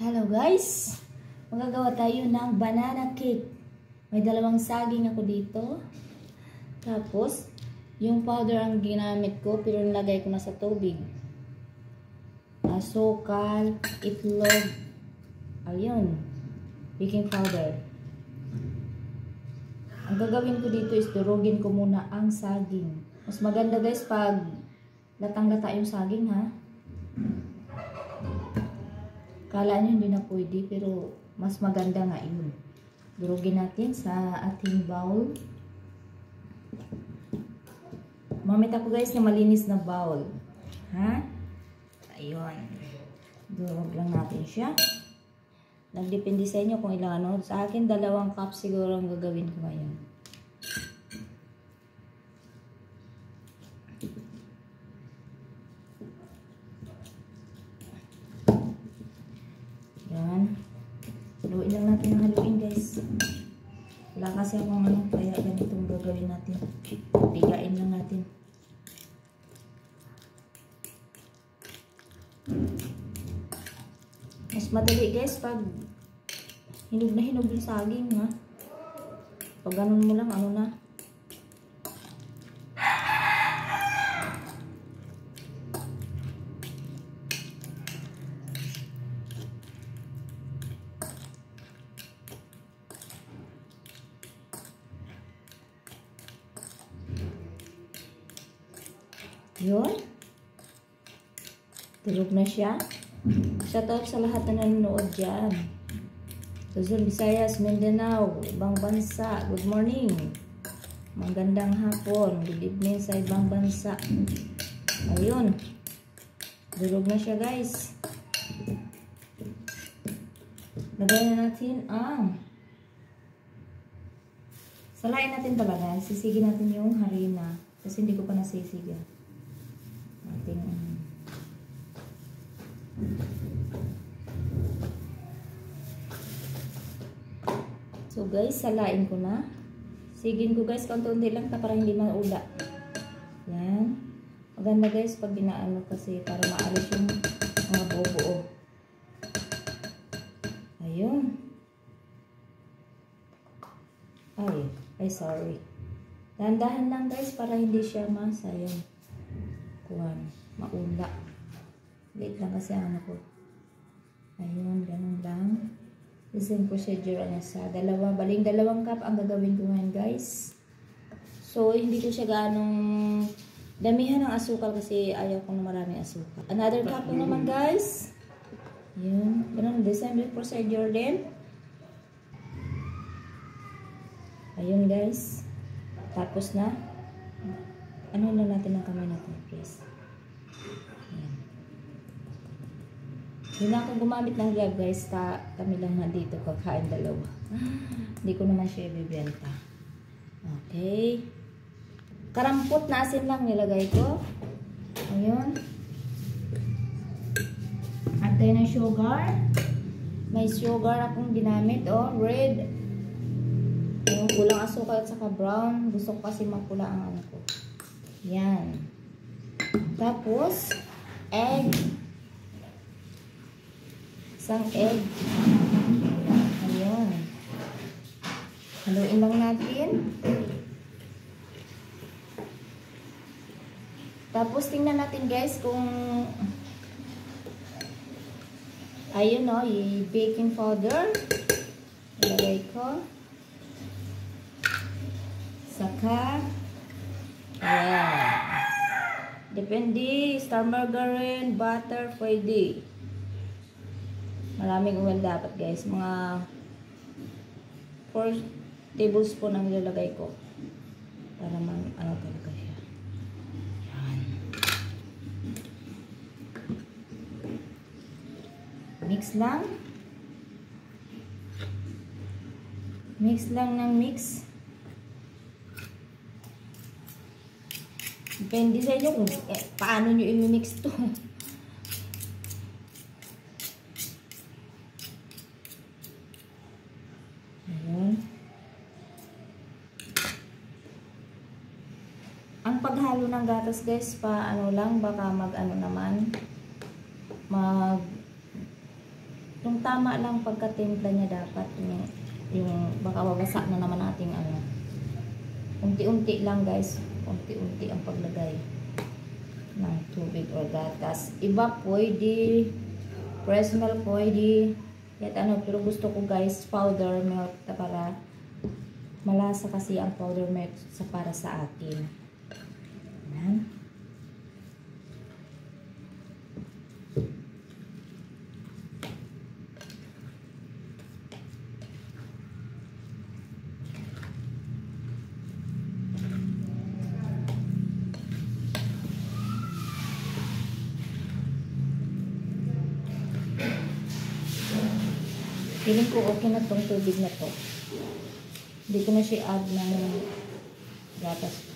Hello guys! Magagawa tayo ng banana cake. May dalawang saging ako dito. Tapos, yung powder ang ginamit ko pero nilagay ko na sa tubig. Asukal, itlog, ayun, baking powder. Ang gagawin ko dito is durugin ko muna ang saging. Mas maganda guys pag latang-lata yung saging ha. Kala nyo hindi na pwede pero mas maganda nga yun. Durugin natin sa ating bowl. Mamit ako guys na malinis na bowl. Ha? Ayun. Durog lang natin siya. Nagdepende sa inyo kung ilang ano. Sa akin 2 cup siguro ang gagawin ko ngayon. Yan. Haluin lang natin ang haluin guys. Wala kasi akong ano, kaya ganitong gagawin natin. Pigain lang natin. Mas madali guys pag hinog na hinog yung saging ha. Pag ganun mo lang ano na. Yun. Tulog na siya. Shoutout sa lahat na nanonood dyan. Luzon, Visayas, Mindanao, ibang bansa. Good morning. Magandang hapon. Good evening sa ibang bansa. Ayun. Tulog na siya guys. Lagay na natin ang salain natin talaga. Sisigin natin yung harina. Kasi hindi ko pa nasisiga. So guys, salain ko na. Sigin ko guys, konti lang para hindi maula. Yan. Maganda guys pag binaano kasi para maalis yung mga buo-buo. Ayun. Ay sorry. Dahan-dahan lang guys para hindi siya masayang. Kuhan, maula. Late lang kasi ano ko. Ayun, ganun lang. The same procedure na sa baling 2 cup ang gagawin ko ngayon guys. So, hindi ko siya ganong damihan ng asukal kasi ayaw ko na maraming asukal. Another cup naman guys. Yun, ganun, the same procedure din. Ayun guys. Tapos na. Ano na natin ang kamay natin, please. Hindi na ako gumamit ng glove guys. Kami lang na dito kakain 2. Hindi ko naman siya ibibenta. Okay. Karampot na asin lang nilagay ko. Ayun. At tayo ng sugar. May sugar akong ginamit. Oh, red. Yung kulang asukal at saka brown. Gusto ko kasi mapula ang ano ko. Yan. Tapos, egg. Isang egg. Ayan. Haluin lang natin. Tapos tingnan natin guys kung ayun o, yung baking powder. Ilagay ko. Saka ayan. Depende. Star margarine, butter, pwede. Maraming oil dapat guys. Mga 4 tablespoon ang nilalagay ko. Para ano talaga siya. Yan. Mix lang. Mix lang ng mix. Depende sa inyo kung paano nyo i-mix to. Ang paghalo ng gatas guys, ano lang, baka mag ano naman, tama lang pagkatimpla niya dapat. Yung baka babasa na naman nating ano. Unti-unti lang guys. Unti-unti ang paglagay ng tubig or gatas. Iba pwede. Fresh milk pwede. Kahit ano, pero gusto ko guys powder milk para malasa kasi ang powder milk para sa akin. Ayan. Feeling ko okay na tong tubig na to. Hindi ko na siya add ng gatas.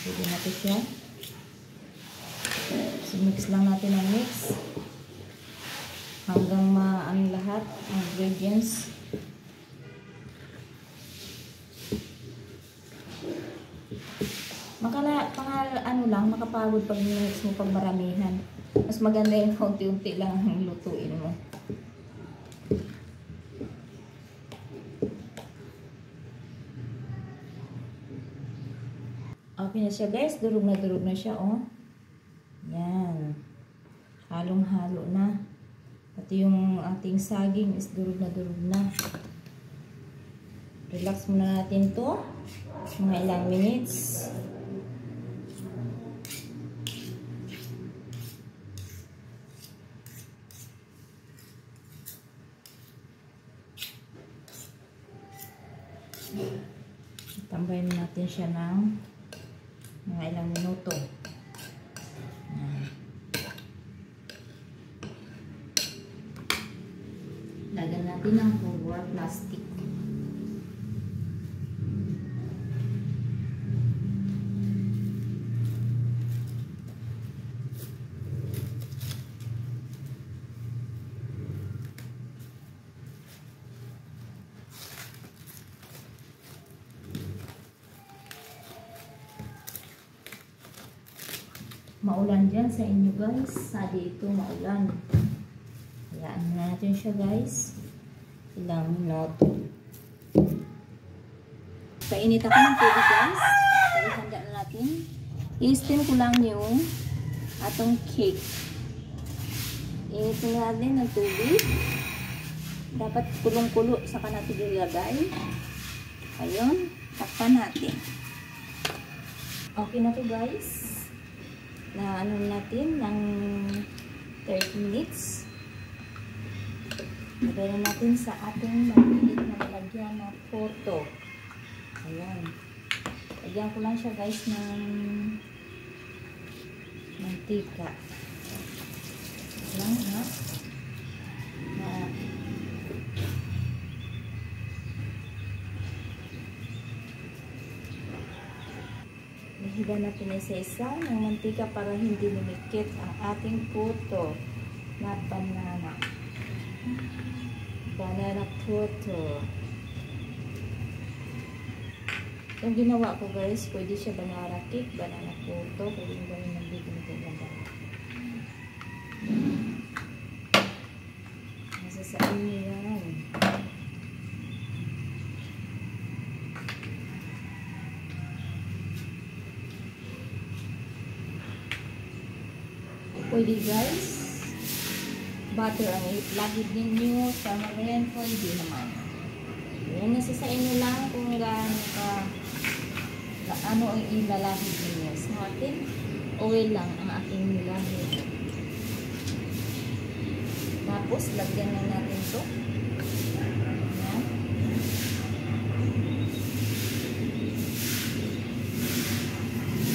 Pwede natin siya. So, mix lang natin ang mix. Hanggang maano lahat ang ingredients. Ano lang, makapagod pag mix mo pag maramihan. Mas maganda yung unti-unti lang ang lutuin mo. Okay na siya guys. Durog na siya, oh. Yan. Halong-halo na. Pati yung ating saging is durog na. Relax muna natin to. Mga ilang minutes. Tambayin natin siya ng mga ilang minuto. Lagyan natin ng cover plastic. Maulan dyan sa inyo guys. Sa dito maulan. Hayaan na natin siya guys. Ilang minuto. Painit ako ng tubig guys. Kaya handa na natin. I-steam ko lang yung atong cake. Initin natin ng tubig. Dapat kulong-kulo saka natin ilagay. Ayun. Takpan natin. Okay na to guys. Na ano natin ng 30 minutes. Lagay na natin sa ating maliit na lalagyan na photo. Ayan. Lagyan ko lang siya guys ng mantika. Lang ha. Higa natin isa-isa ng mantika para hindi lumikit ang ating puto na banana. Banana puto. Yung ginawa ko guys, pwede siya banana cake, banana puto, pwede yung gawin ng biging lang. Nasa sa inyo yan. Pwede guys, butter ang ilagid ninyo, tamarind, pwede naman. Yan, nasa sa inyo lang kung ano ang ilalahid ninyo. Sa atin, oil lang ang ating nilahid. Tapos, lagyan na natin ito. Yan.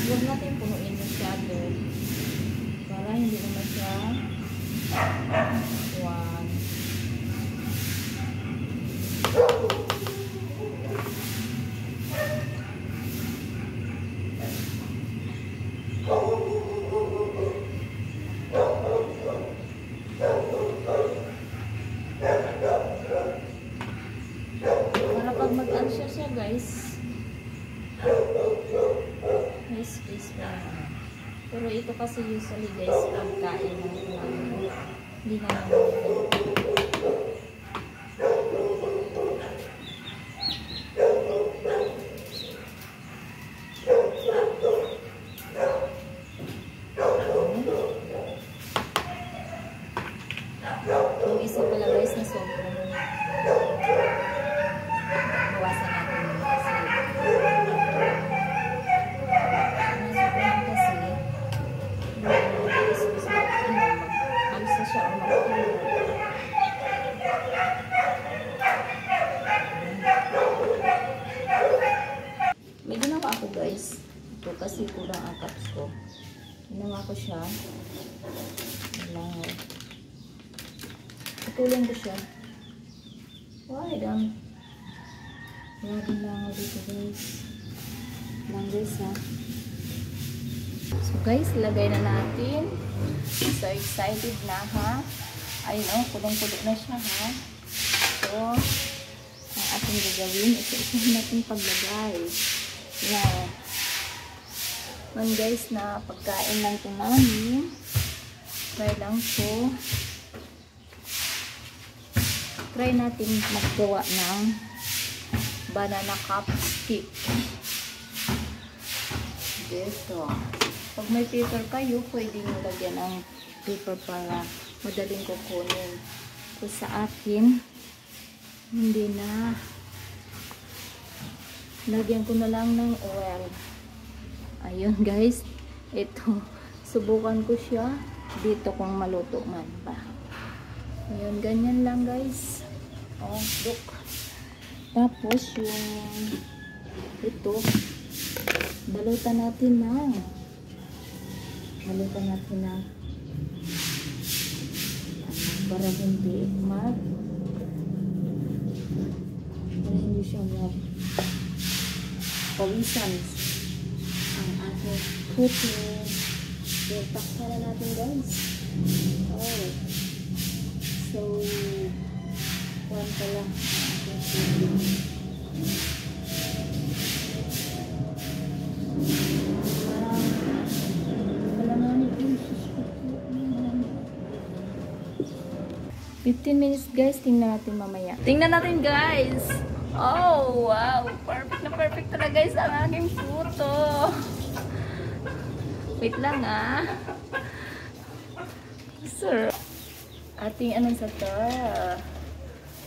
Huwag natin punuin masyado. Para hindi naman siya one. Pero ito kasi usually guys, pagkain namin. Hindi namin yung isa pala guys na sobrang bawasan natin yun kasi sobrang kasi mag-alsa siya o mag-alsa. May ginawa ako guys. Ito kasi kulang ang cups ko. Ginawa ko siya. Langaw. Ituloy ko siya. Why dang? Laging langaw dito guys. Lang guys ha. So guys, lagay na natin. So excited na ha. Ayun o, kulong-kulong na siya ha. So, ang ating gagawin, isa-isahin natin paglagay. Yan. Man guys, na pagkain lang ito namin. Try lang po. Try natin maggawa ng banana cupcake. Dito. Pag may paper kayo, pwede nyo lagyan ng paper para madaling kukunin. So sa akin, hindi na. Lagyan ko na lang ng oil. Ayun guys. Ito. Subukan ko siya. Dito kung maluto man pa. Ayun, ganyan lang guys. Oh, look. Tapos yung ito, balutan natin ng para hindi siya pawisan ang ating cooking. Takpan na natin guys. Oh. So, one pa lang. Malanganin yung 15 minutes guys. Tingnan natin mamaya. Tingnan natin guys. Oh, wow. Perfect na perfect talaga guys ang aking puto. Wait lang ah. Sir. Ating anong sa to?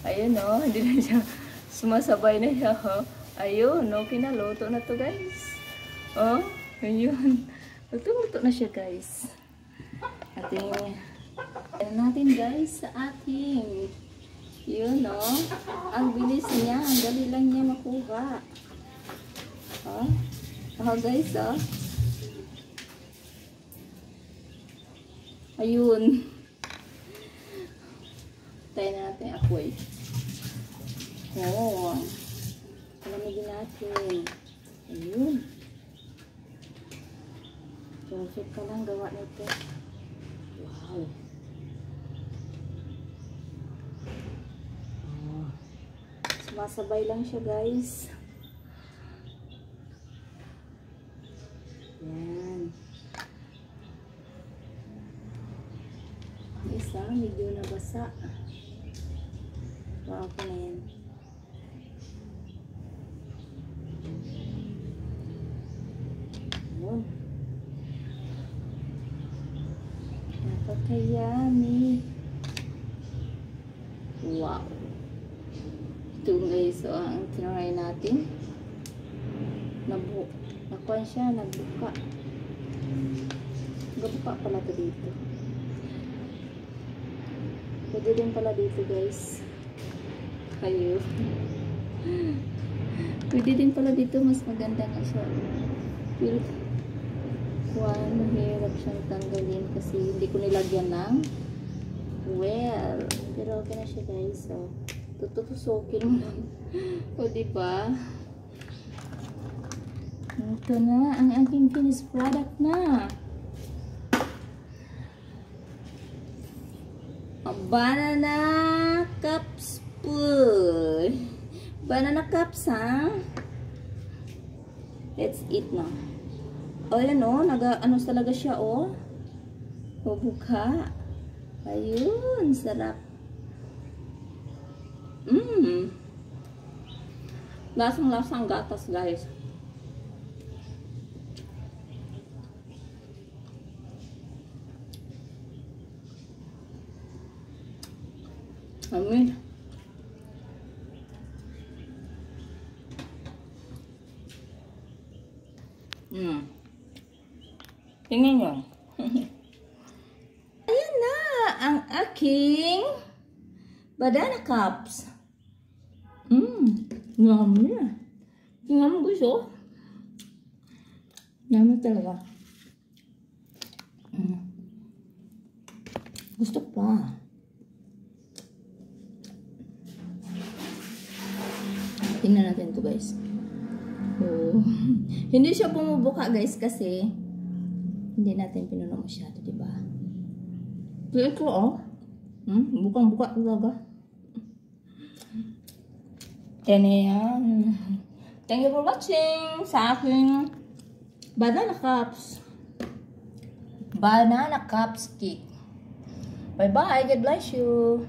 Ayun o, hindi na siya sumasabay na siya ho. Ayun, no, kinaluto na to guys. Oh, ayun. Luto-luto na siya guys. Ating natin guys sa ating yun no. Ang bilis niya, ang dali lang niya makuha. Oh, guys oh. Ayun. Tayo na natin apoy. Oo. Palamigin natin. Ayun. Perfect pa lang gawa nito. Wow. Sumasabay lang siya guys. Yan. Isa, medyo nabasa. Wow, pa na yan. Yun. Napaka-yummy. Wow. Ito guys, so ang tinry natin. Nakuha siya, nagbuka. Nagbuka pala ito dito. Pwede din pala dito guys. Kayo. Pwede din pala dito, mas maganda nga siya. Pero mahirap siyang tanggalin kasi hindi ko nilagyan ng well. Pero okay na siya guys. So, tututusokin mo lang. O diba? Ito na ang aking finished product na. Banana cups full. Banana cups, ha? Let's eat now. O, yan o. Ano talaga siya o. Bubuka. Ayun. Sarap. Lasang-lasang gatas, guys. Amin. Tingnan nyo. Ayan na ang aking banana cups. Yummy. Tingnan mo gusto. Yummy talaga. Gusto pa. Tingnan natin to guys. Oh. Hindi siya bumubuka guys kasi hindi natin pinuno masyado, diba? So ito oh. Bukang-buka talaga. Yan. Thank you for watching sa aking banana cups. Banana cups cake. Bye-bye. God bless you.